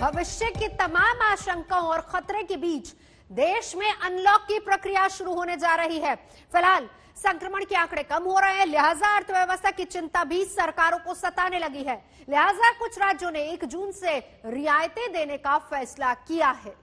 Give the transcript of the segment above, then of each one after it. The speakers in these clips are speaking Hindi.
भविष्य की तमाम आशंकाओं और खतरे के बीच देश में अनलॉक की प्रक्रिया शुरू होने जा रही है। फिलहाल संक्रमण के आंकड़े कम हो रहे हैं, लिहाजा अर्थव्यवस्था की चिंता भी सरकारों को सताने लगी है। लिहाजा कुछ राज्यों ने 1 जून से रियायतें देने का फैसला किया है।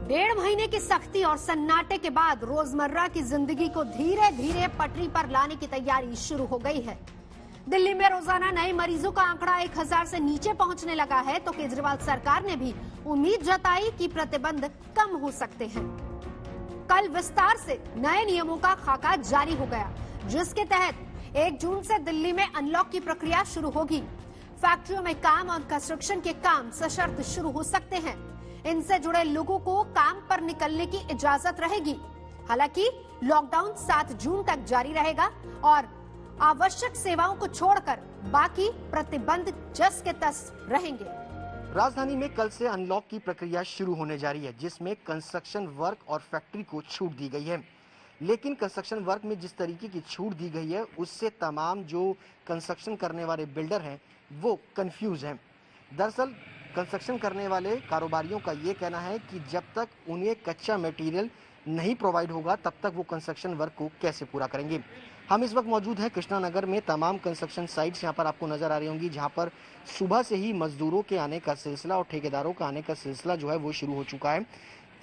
डेढ़ महीने की सख्ती और सन्नाटे के बाद रोजमर्रा की जिंदगी को धीरे धीरे पटरी पर लाने की तैयारी शुरू हो गई है। दिल्ली में रोजाना नए मरीजों का आंकड़ा 1000 से नीचे पहुंचने लगा है, तो केजरीवाल सरकार ने भी उम्मीद जताई कि प्रतिबंध कम हो सकते हैं। कल विस्तार से नए नियमों का खाका जारी हो गया, जिसके तहत 1 जून से दिल्ली में अनलॉक की प्रक्रिया शुरू होगी। फैक्ट्रियों में काम और कंस्ट्रक्शन के काम सशर्त शुरू हो सकते हैं। इनसे जुड़े लोगों को काम पर निकलने की इजाजत रहेगी। हालांकि लॉकडाउन 7 जून तक जारी रहेगा और आवश्यक सेवाओं को छोड़कर बाकी प्रतिबंध जस के तस रहेंगे। राजधानी में कल से अनलॉक की प्रक्रिया शुरू होने जा रही है, जिसमें कंस्ट्रक्शन वर्क और फैक्ट्री को छूट दी गई है। लेकिन कंस्ट्रक्शन वर्क में जिस तरीके की छूट दी गई है, उससे तमाम जो कंस्ट्रक्शन करने वाले बिल्डर हैं वो कंफ्यूज हैं। दरअसल कंस्ट्रक्शन करने वाले कारोबारियों का ये कहना है कि जब तक उन्हें कच्चा मटेरियल नहीं प्रोवाइड होगा, तब तक वो कंस्ट्रक्शन वर्क को कैसे पूरा करेंगे। हम इस वक्त मौजूद हैं कृष्णा नगर में। तमाम कंस्ट्रक्शन साइट्स यहाँ पर आपको नजर आ रही होंगी, जहाँ पर सुबह से ही मजदूरों के आने का सिलसिला और ठेकेदारों का आने का सिलसिला जो है वो शुरू हो चुका है,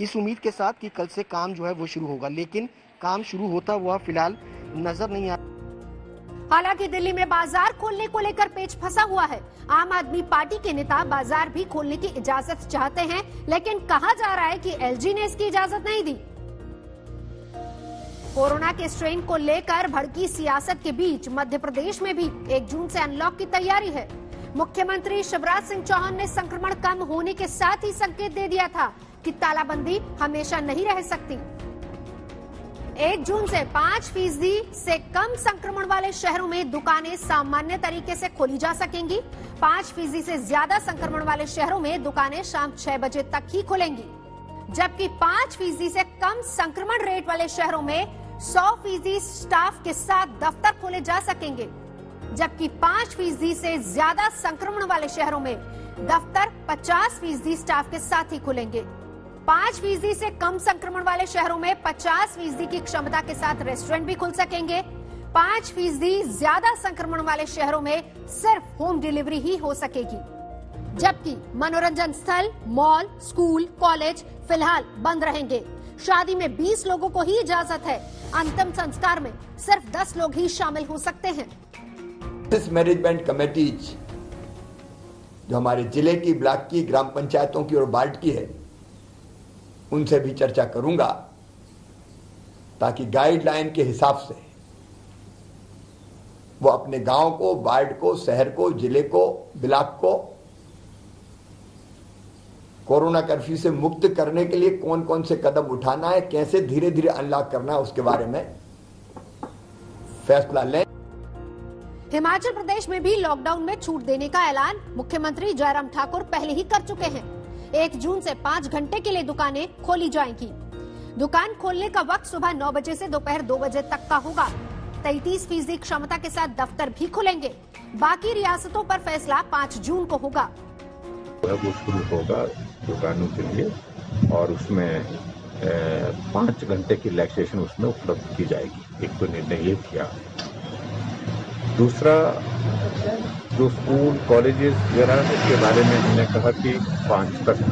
इस उम्मीद के साथ कि कल से काम जो है वो शुरू होगा। लेकिन काम शुरू होता हुआ फिलहाल नजर नहीं आ। हालांकि दिल्ली में बाजार खोलने को लेकर पेच फंसा हुआ है। आम आदमी पार्टी के नेता बाजार भी खोलने की इजाजत चाहते हैं, लेकिन कहा जा रहा है कि एलजी ने इसकी इजाजत नहीं दी। कोरोना के स्ट्रेन को लेकर भड़की सियासत के बीच मध्य प्रदेश में भी 1 जून से अनलॉक की तैयारी है। मुख्यमंत्री शिवराज सिंह चौहान ने संक्रमण कम होने के साथ ही संकेत दे दिया था कि तालाबंदी हमेशा नहीं रह सकती। 1 जून से 5% से कम संक्रमण वाले शहरों में दुकानें सामान्य तरीके से खोली जा सकेंगी। 5% से ज्यादा संक्रमण वाले शहरों में दुकानें शाम 6 बजे तक ही खुलेंगी, जबकि 5% से कम संक्रमण रेट वाले शहरों में 100% स्टाफ के साथ दफ्तर खोले जा सकेंगे, जबकि 5% से ज्यादा संक्रमण वाले शहरों में दफ्तर 50% स्टाफ के साथ ही खुलेंगे। 5% से कम संक्रमण वाले शहरों में 50% की क्षमता के साथ रेस्टोरेंट भी खुल सकेंगे। 5% ज्यादा संक्रमण वाले शहरों में सिर्फ होम डिलीवरी ही हो सकेगी, जबकि मनोरंजन स्थल, मॉल, स्कूल, कॉलेज फिलहाल बंद रहेंगे। शादी में 20 लोगों को ही इजाजत है। अंतिम संस्कार में सिर्फ 10 लोग ही शामिल हो सकते हैं। मैनेजमेंट कमेटीज जो हमारे जिले की, ब्लॉक की, ग्राम पंचायतों की और वार्ड की है, उनसे भी चर्चा करूंगा, ताकि गाइडलाइन के हिसाब से वो अपने गांव को, वार्ड को, शहर को, जिले को, ब्लॉक को कोरोना कर्फ्यू से मुक्त करने के लिए कौन कौन से कदम उठाना है, कैसे धीरे धीरे अनलॉक करना है, उसके बारे में फैसला लें। हिमाचल प्रदेश में भी लॉकडाउन में छूट देने का ऐलान मुख्यमंत्री जयराम ठाकुर पहले ही कर चुके हैं। 1 जून से 5 घंटे के लिए दुकानें खोली जाएंगी। दुकान खोलने का वक्त सुबह 9 बजे से दोपहर 2 बजे तक का होगा। 33% क्षमता के साथ दफ्तर भी खुलेंगे। बाकी रियासतों पर फैसला 5 जून को होगा। वो शुरू होगा दुकानों के लिए, और उसमें 5 घंटे की रिलैक्सेशन उसमें उपलब्ध की जाएगी। एक तो निर्णय ये किया। दूसरा, जो स्कूल, कॉलेजेस वगैरह, उसके बारे में हमने कहा कि 5 तक,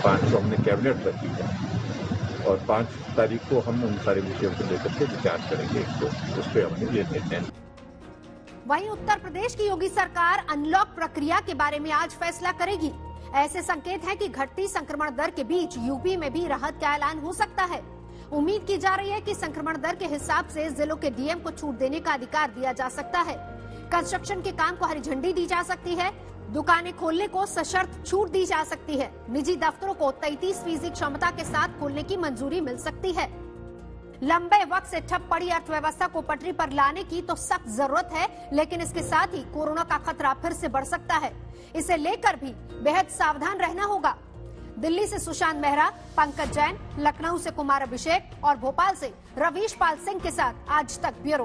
5 को हमने कैबिनेट रखी है और 5 तारीख को हम उन सारे विषयों को लेकर के विचार करेंगे। तो उस पर हमने ये निर्णय। वहीं उत्तर प्रदेश की योगी सरकार अनलॉक प्रक्रिया के बारे में आज फैसला करेगी। ऐसे संकेत हैं कि घटती संक्रमण दर के बीच यूपी में भी राहत का ऐलान हो सकता है। उम्मीद की जा रही है कि संक्रमण दर के हिसाब से जिलों के डीएम को छूट देने का अधिकार दिया जा सकता है। कंस्ट्रक्शन के काम को हरी झंडी दी जा सकती है। दुकानें खोलने को सशर्त छूट दी जा सकती है। निजी दफ्तरों को 33% क्षमता के साथ खोलने की मंजूरी मिल सकती है। लंबे वक्त से ठप पड़ी अर्थव्यवस्था को पटरी पर लाने की तो सख्त जरूरत है, लेकिन इसके साथ ही कोरोना का खतरा फिर से बढ़ सकता है। इसे लेकर भी बेहद सावधान रहना होगा। दिल्ली से सुशांत मेहरा, पंकज जैन, लखनऊ से कुमार अभिषेक और भोपाल से रवीश पाल सिंह के साथ आज तक ब्यूरो।